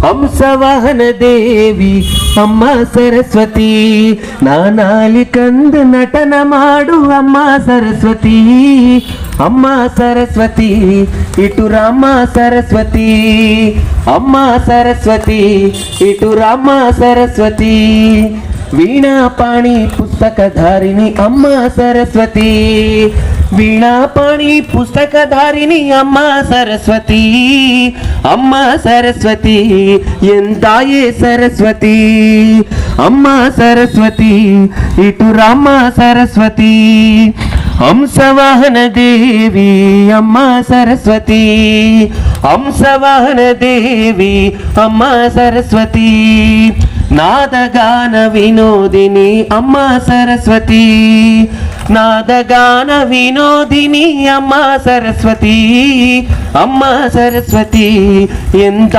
హంసవాహన దేవి అమ్మ సరస్వతి, నానాలికందు నటన మాడు అమ్మ సరస్వతి, అమ్మ సరస్వతి ఇటు రామ సరస్వతి, అమ్మ సరస్వతి ఇటు రామ సరస్వతి, వీణాపాణి పుస్తకధారిణి అమ్మ సరస్వతి, వీణాపాణి పుస్తకధారిణి అమ్మ సరస్వతి, అమ్మ సరస్వతి ఎంతాయే సరస్వతి, అమ్మ సరస్వతి ఇటు రామ సరస్వతి, హంసవాహన దేవి అమ్మ సరస్వతి, హంసవాహన దేవి అమ్మ సరస్వతి, నాదగాన వినోదిని అమ్మ సరస్వతి, నాదగాన వినోదిని అమ్మ సరస్వతి, అమ్మ సరస్వతి ఎంత